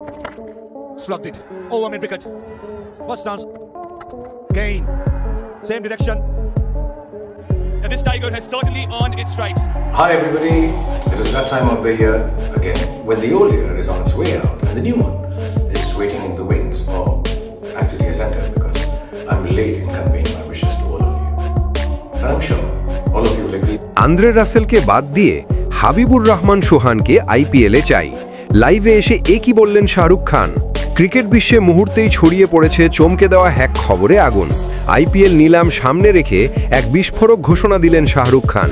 Slugged it. Over mid-wicket. First stance. Gain. Same direction. And this tiger has certainly earned its stripes. Hi everybody, it is that time of the year again when the old year is on its way out and the new one is waiting in the wings, or actually has entered, because I'm late in conveying my wishes to all of you. And I'm sure all of you will agree. Andre রাসেলকে বাদ দিয়ে হাবিবুর রহমান সোহানকে আইপিএলে চাই। লাইভে এসে একই বললেন Shahrukh Khan. Cricket বিশ্বে মুহূর্তেই ছড়িয়ে পড়েছে চমকে দেওয়া হ্যাক খবরে আগুন। আইপিএল নিলাম সামনে রেখে এক বিস্ফোরক ঘোষণা দিলেন শাহরুখ খান,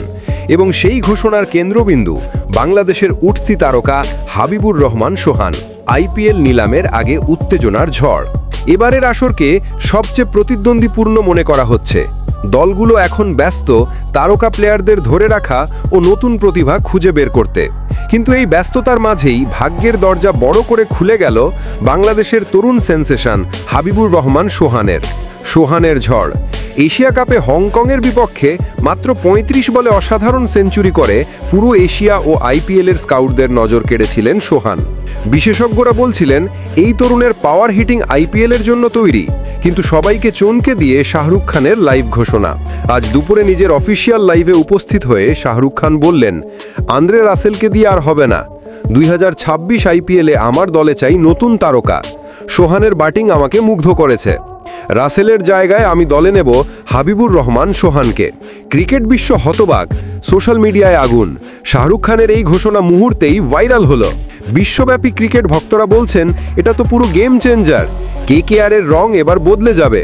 এবং সেই ঘোষণার কেন্দ্রবিন্দু বাংলাদেশের উঠতি তারকা হাবিবুর রহমান সোহান। আইপিএল নিলামের আগে উত্তেজনার ঝড়। এবারের আসরকে সবচেয়ে প্রতিদ্বন্দ্বীপূর্ণ মনে করা হচ্ছে। দলগুলো এখন ব্যস্ত তারকা প্লেয়ারদের ধরে রাখা ও নতুন প্রতিভা খুঁজে বের করতে। কিন্তু এই ব্যস্ততার মাঝেই ভাগ্যের দরজা বড় করে খুলে গেল বাংলাদেশের তরুণ সেন্সেশন হাবিবুর রহমান সোহানের। সোহানের ঝড়। এশিয়া কাপে হংকংয়ের বিপক্ষে মাত্র ৩৫ বলে অসাধারণ সেঞ্চুরি করে পুরো এশিয়া ও আইপিএলের স্কাউটদের নজর কেড়েছিলেন সোহান। বিশেষজ্ঞরা বলছিলেন এই তরুণের পাওয়ার হিটিং আইপিএলের জন্য তৈরি। কিন্তু সবাইকে চমকে দিয়ে শাহরুখ খানের লাইভ ঘোষণা। আজ দুপুরে নিজের অফিসিয়াল লাইভে উপস্থিত হয়ে শাহরুখ খান বললেন, আন্দ্রে রাসেলকে দিয়ে আর হবে না। 2026 আইপিএলে আমার দলে চাই নতুন তারকা। সোহানের ব্যাটিং আমাকে মুগ্ধ করেছে। রাসেলের জায়গায় আমি দলে নেব হাবিবুর রহমান সোহানকে। ক্রিকেট বিশ্ব হতবাক, সোশ্যাল মিডিয়ায় আগুন। শাহরুখ খানের এই ঘোষণা মুহূর্তেই ভাইরাল হলো। বিশ্বব্যাপী ক্রিকেট ভক্তরা বলছেন এটা তো পুরো গেম চেঞ্জার। কেকেআরের রং এবার বদলে যাবে।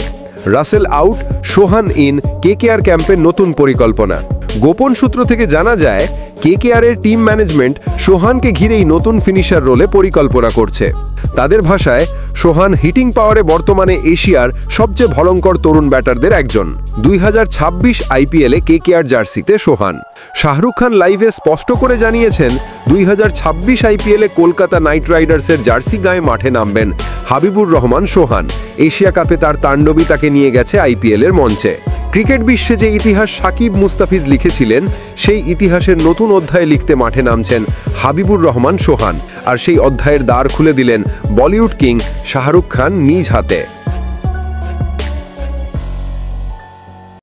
Russell out, Sohan in, KKR ক্যাম্পের নতুন পরিকল্পনা। গোপন সূত্র থেকে জানা যায় কেকেআরের টিম ম্যানেজমেন্ট সোহানকে ঘিরেই নতুন ফিনিশার রোলে পরিকল্পনা করছে। তাদের ভাষায় সোহান হিটিং পাওয়ারে বর্তমানে এশিয়ার সবচেয়ে ভয়ঙ্কর তরুণ ব্যাটারদের একজন। 2026 আইপিএলে কেকেআর জার্সিতে সোহান। শাহরুখ খান লাইভে স্পষ্ট করে জানিয়েছেন 2026 আইপিএলে কলকাতা নাইট রাইডার্সের জার্সি গায়ে মাঠে নামবেন হাবিবুর রহমান সোহান। এশিয়া কাপে তার তাণ্ডবই তাকে নিয়ে গেছে আইপিএলের মঞ্চে। ক্রিকেট বিশ্বে যে ইতিহাস সাকিব মুস্তাফিজ লিখেছিলেন, সেই ইতিহাসের নতুন অধ্যায় লিখতে মাঠে নামছেন হাবিবুর রহমান সোহান। আর সেই অধ্যায়ের দ্বার খুলে দিলেন বলিউড কিং শাহরুখ খান নিজ হাতে।